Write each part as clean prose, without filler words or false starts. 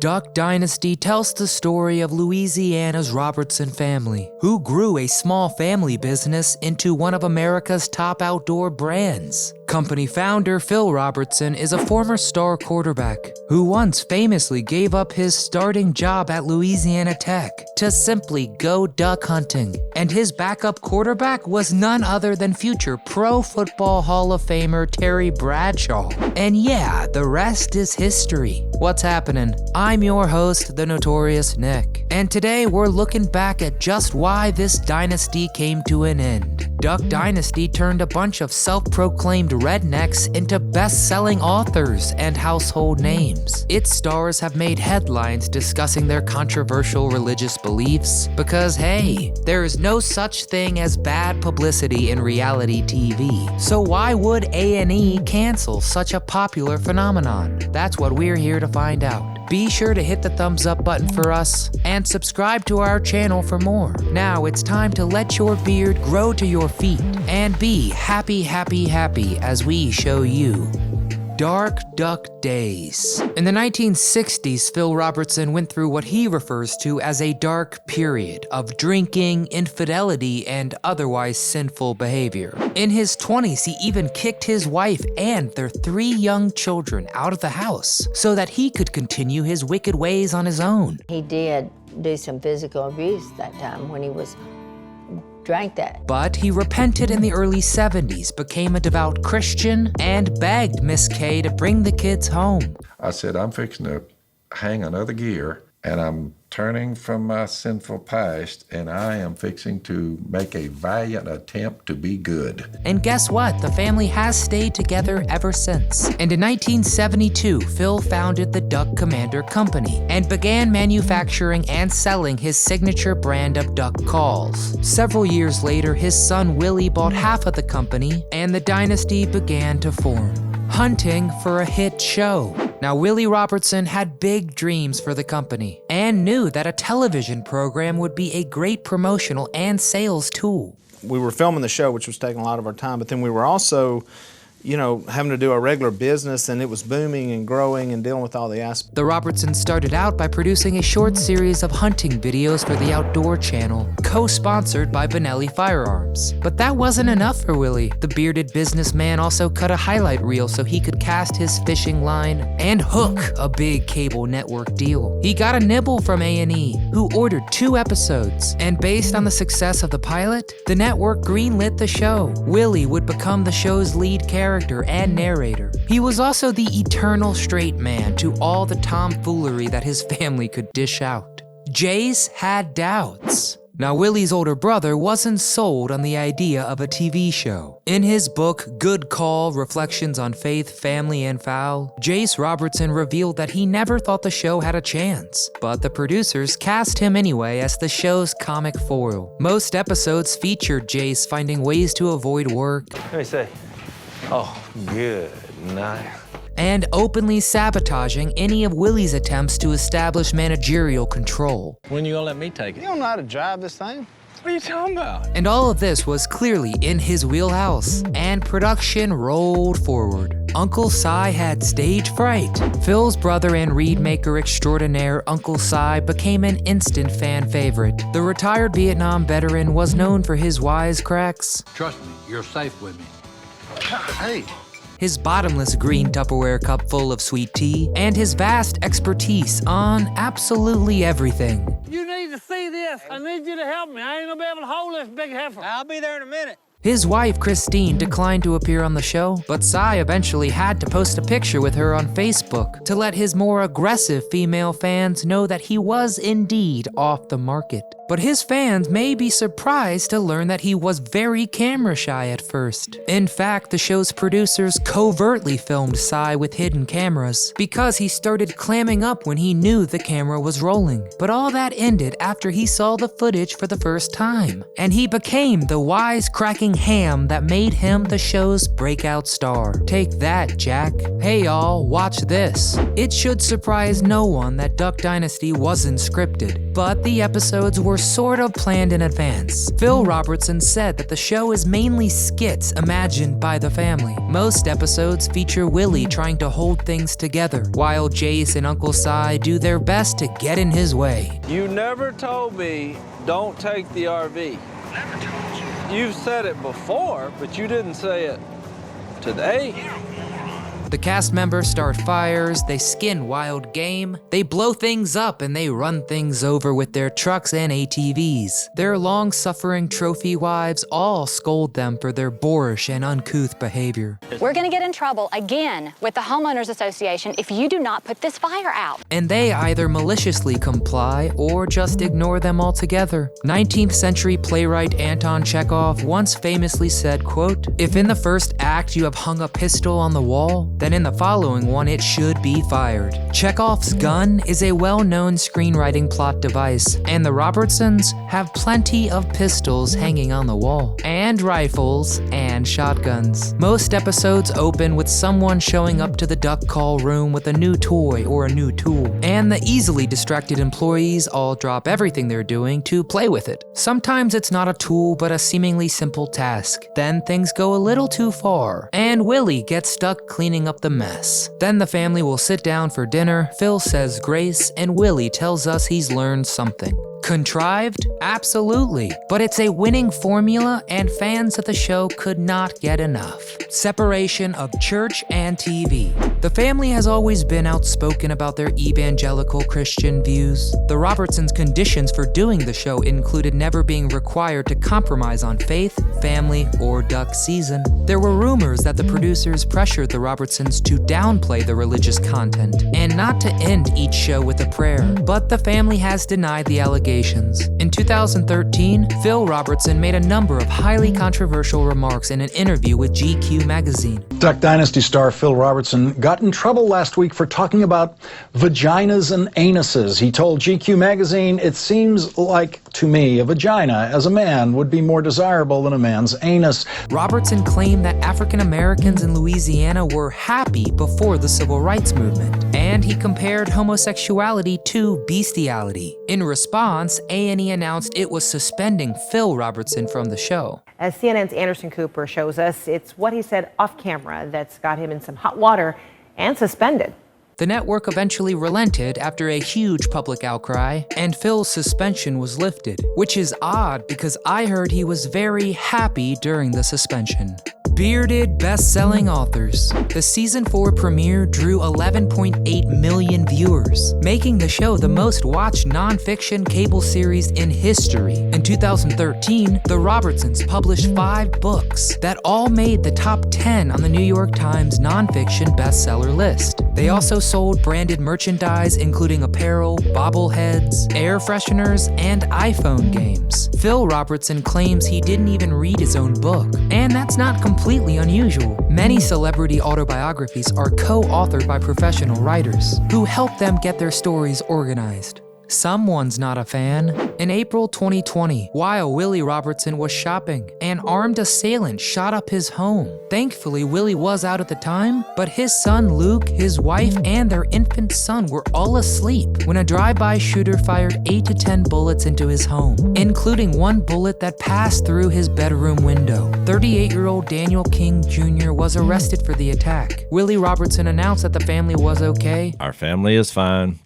Duck Dynasty tells the story of Louisiana's Robertson family, who grew a small family business into one of America's top outdoor brands. Company founder Phil Robertson is a former star quarterback who once famously gave up his starting job at Louisiana Tech to simply go duck hunting. And his backup quarterback was none other than future Pro Football Hall of Famer Terry Bradshaw. And yeah, the rest is history. What's happening? I'm your host, the Notorious Nick. And today we're looking back at just why this dynasty came to an end. Duck Dynasty turned a bunch of self-proclaimed rednecks into best-selling authors and household names. Its stars have made headlines discussing their controversial religious beliefs because, hey, there is no such thing as bad publicity in reality TV. So why would A&E cancel such a popular phenomenon? That's what we're here to find out. Be sure to hit the thumbs up button for us and subscribe to our channel for more. Now it's time to let your beard grow to your feet and be happy as we show you Dark Duck Days. In the 1960s, Phil Robertson went through what he refers to as a dark period of drinking, infidelity, and otherwise sinful behavior. In his 20s, he even kicked his wife and their 3 young children out of the house so that he could continue his wicked ways on his own. He did do some physical abuse that time when he drank that. But he repented in the early 70s, became a devout Christian, and begged Miss Kay to bring the kids home. I said, I'm fixing to hang another gear, and I'm turning from my sinful past, and I am fixing to make a valiant attempt to be good. And guess what? The family has stayed together ever since. And in 1972, Phil founded the Duck Commander Company and began manufacturing and selling his signature brand of duck calls. Several years later, his son Willie bought half of the company, and the dynasty began to form, hunting for a hit show. Now, Willie Robertson had big dreams for the company and knew that a television program would be a great promotional and sales tool. We were filming the show, which was taking a lot of our time, but then we were also, having to do our regular business, and it was booming and growing and dealing with all the aspects. The Robertsons started out by producing a short series of hunting videos for the Outdoor Channel, co-sponsored by Benelli Firearms. But that wasn't enough for Willie. The bearded businessman also cut a highlight reel so he could cast his fishing line and hook a big cable network deal. He got a nibble from A&E, who ordered 2 episodes, and based on the success of the pilot, the network greenlit the show. Willie would become the show's lead character and narrator. He was also the eternal straight man to all the tomfoolery that his family could dish out. Jase Had Doubts. Now, Willie's older brother wasn't sold on the idea of a TV show. In his book, Good Call: Reflections on Faith, Family, and Foul, Jase Robertson revealed that he never thought the show had a chance, but the producers cast him anyway as the show's comic foil. Most episodes featured Jase finding ways to avoid work. Let me see. Oh, good night. And openly sabotaging any of Willie's attempts to establish managerial control. When you gonna let me take it? You don't know how to drive this thing? What are you talking about? And all of this was clearly in his wheelhouse, and production rolled forward. Uncle Si had stage fright. Phil's brother and reed maker extraordinaire Uncle Si became an instant fan favorite. The retired Vietnam veteran was known for his wisecracks. Trust me, you're safe with me. Hey. His bottomless green Tupperware cup full of sweet tea, and his vast expertise on absolutely everything. You need to see this. I need you to help me. I ain't gonna be able to hold this big heifer. I'll be there in a minute. His wife, Christine, declined to appear on the show, but Si eventually had to post a picture with her on Facebook to let his more aggressive female fans know that he was indeed off the market. But his fans may be surprised to learn that he was very camera shy at first. In fact, the show's producers covertly filmed Si with hidden cameras because he started clamming up when he knew the camera was rolling. But all that ended after he saw the footage for the first time, and he became the wisecracking ham that made him the show's breakout star. Take that, Jack. Hey y'all, watch this. It should surprise no one that Duck Dynasty wasn't scripted, but the episodes were were sort of planned in advance. Phil Robertson said that the show is mainly skits imagined by the family. Most episodes feature Willie trying to hold things together, while Jase and Uncle Si do their best to get in his way. You never told me don't take the RV. Never told you. You've said it before, but you didn't say it today. The cast members start fires, they skin wild game, they blow things up, and they run things over with their trucks and ATVs. Their long-suffering trophy wives all scold them for their boorish and uncouth behavior. We're gonna get in trouble again with the Homeowners Association if you do not put this fire out. And they either maliciously comply or just ignore them altogether. 19th century playwright Anton Chekhov once famously said, quote, "If in the first act you have hung a pistol on the wall, then in the following one it should be fired." Chekhov's gun is a well-known screenwriting plot device, and the Robertsons have plenty of pistols hanging on the wall, and rifles, and shotguns. Most episodes open with someone showing up to the duck call room with a new toy or a new tool, and the easily distracted employees all drop everything they're doing to play with it. Sometimes it's not a tool, but a seemingly simple task. Then things go a little too far, and Willie gets stuck cleaning up the mess. Then the family will sit down for dinner, Phil says grace, and Willie tells us he's learned something. Contrived? Absolutely. But it's a winning formula, and fans of the show could not get enough. Separation of church and TV. The family has always been outspoken about their evangelical Christian views. The Robertsons' conditions for doing the show included never being required to compromise on faith, family, or duck season. There were rumors that the producers pressured the Robertsons to downplay the religious content and not to end each show with a prayer, but the family has denied the allegations. In 2013, Phil Robertson made a number of highly controversial remarks in an interview with GQ magazine. Duck Dynasty star Phil Robertson got in trouble last week for talking about vaginas and anuses. He told GQ magazine, "It seems like, to me, a vagina as a man would be more desirable than a man's anus." Robertson claimed that African Americans in Louisiana were happy before the civil rights movement, and he compared homosexuality to bestiality. In response, A&E announced it was suspending Phil Robertson from the show. As CNN's Anderson Cooper shows us, it's what he said off camera that's got him in some hot water and suspended. The network eventually relented after a huge public outcry, and Phil's suspension was lifted, which is odd because I heard he was very happy during the suspension. Bearded best-selling authors. The season 4 premiere drew 11.8 million viewers, making the show the most watched nonfiction cable series in history. In 2013, the Robertsons published 5 books that all made the top 10 on the New York Times nonfiction bestseller list. They also sold branded merchandise including apparel, bobbleheads, air fresheners, and iPhone games. Phil Robertson claims he didn't even read his own book, and that's not completely unusual. Many celebrity autobiographies are co-authored by professional writers who help them get their stories organized. Someone's not a fan. In April 2020, while Willie Robertson was shopping, an armed assailant shot up his home. Thankfully, Willie was out at the time, but his son Luke, his wife, and their infant son were all asleep when a drive-by shooter fired 8 to 10 bullets into his home, including one bullet that passed through his bedroom window. 38-year-old Daniel King Jr. was arrested for the attack. Willie Robertson announced that the family was okay. Our family is fine.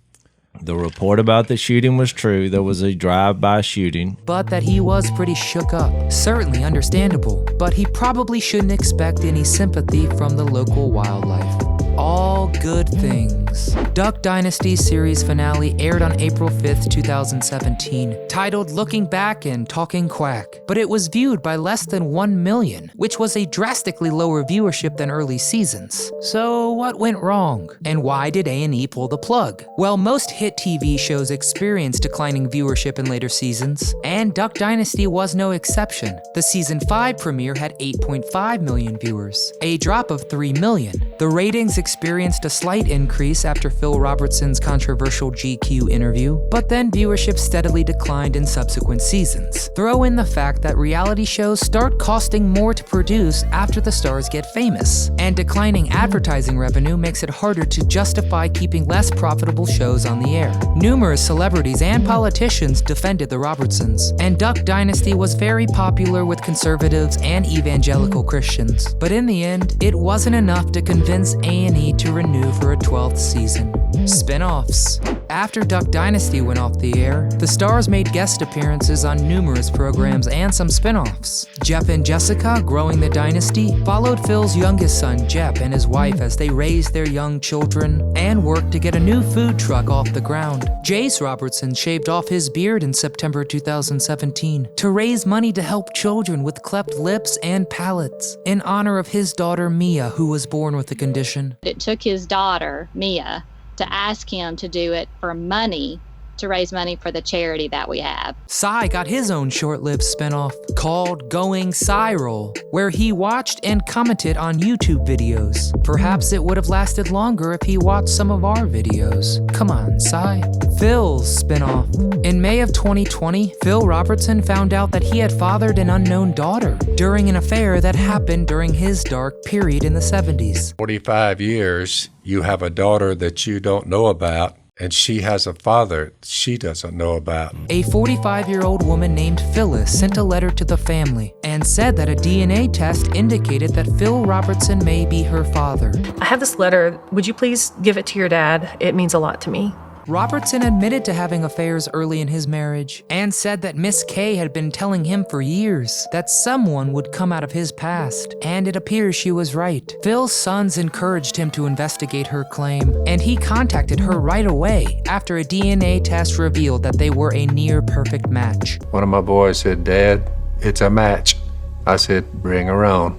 The report about the shooting was true. There was a drive-by shooting. But that he was pretty shook up. Certainly understandable, but he probably shouldn't expect any sympathy from the local wildlife. All good things. Duck Dynasty series finale aired on April 5th, 2017, titled Looking Back and Talking Quack, but it was viewed by less than 1 million, which was a drastically lower viewership than early seasons. So what went wrong? And why did A&E pull the plug? Well, most hit TV shows experienced declining viewership in later seasons, and Duck Dynasty was no exception. The season 5 premiere had 8.5 million viewers, a drop of 3 million. The ratings experienced a slight increase after Phil Robertson's controversial GQ interview, but then viewership steadily declined in subsequent seasons. Throw in the fact that reality shows start costing more to produce after the stars get famous, and declining advertising revenue makes it harder to justify keeping less profitable shows on the air. Numerous celebrities and politicians defended the Robertsons, and Duck Dynasty was very popular with conservatives and evangelical Christians. But in the end, it wasn't enough to convince A&E to renew for a 12th season. Spin-offs. After Duck Dynasty went off the air, the stars made guest appearances on numerous programs and some spin-offs. Jeff and Jessica, Growing the Dynasty, followed Phil's youngest son, Jeff, and his wife as they raised their young children and worked to get a new food truck off the ground. Jase Robertson shaved off his beard in September 2017 to raise money to help children with cleft lips and palates in honor of his daughter, Mia, who was born with the condition. It took his daughter, Mia, to ask him to do it for money, to raise money for the charity that we have. Psy got his own short-lived spinoff called Going SI-RAL, where he watched and commented on YouTube videos. Perhaps it would have lasted longer if he watched some of our videos. Come on, Psy. Phil's spinoff. In May of 2020, Phil Robertson found out that he had fathered an unknown daughter during an affair that happened during his dark period in the 70s. 45 years, you have a daughter that you don't know about, and she has a father she doesn't know about. A 45-year-old woman named Phyllis sent a letter to the family and said that a DNA test indicated that Phil Robertson may be her father. I have this letter. Would you please give it to your dad? It means a lot to me. Robertson admitted to having affairs early in his marriage and said that Miss K had been telling him for years that someone would come out of his past, and it appears she was right. Phil's sons encouraged him to investigate her claim, and he contacted her right away after a DNA test revealed that they were a near-perfect match. One of my boys said, "Dad, it's a match." I said, "Bring her on.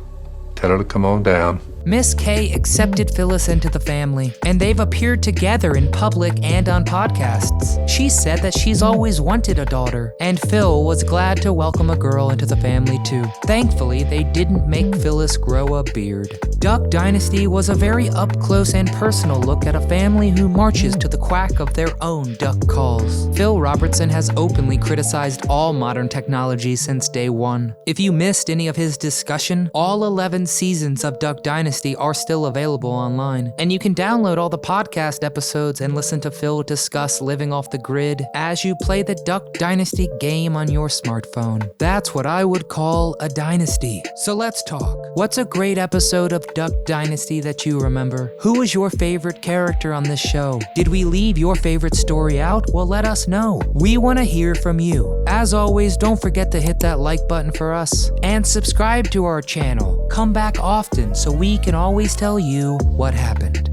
Tell her to come on down." Miss K accepted Phyllis into the family, and they've appeared together in public and on podcasts. She said that she's always wanted a daughter, and Phil was glad to welcome a girl into the family too. Thankfully, they didn't make Phyllis grow a beard. Duck Dynasty was a very up-close and personal look at a family who marches to the quack of their own duck calls. Phil Robertson has openly criticized all modern technology since day one. If you missed any of his discussion, all 11 seasons of Duck Dynasty are still available online, and you can download all the podcast episodes and listen to Phil discuss living off the grid as you play the Duck Dynasty game on your smartphone. That's what I would call a dynasty. So let's talk. What's a great episode of Duck Dynasty that you remember? Who was your favorite character on this show? Did we leave your favorite story out? Well, let us know. We want to hear from you. As always, don't forget to hit that like button for us and subscribe to our channel. Come back often so we can always tell you what happened.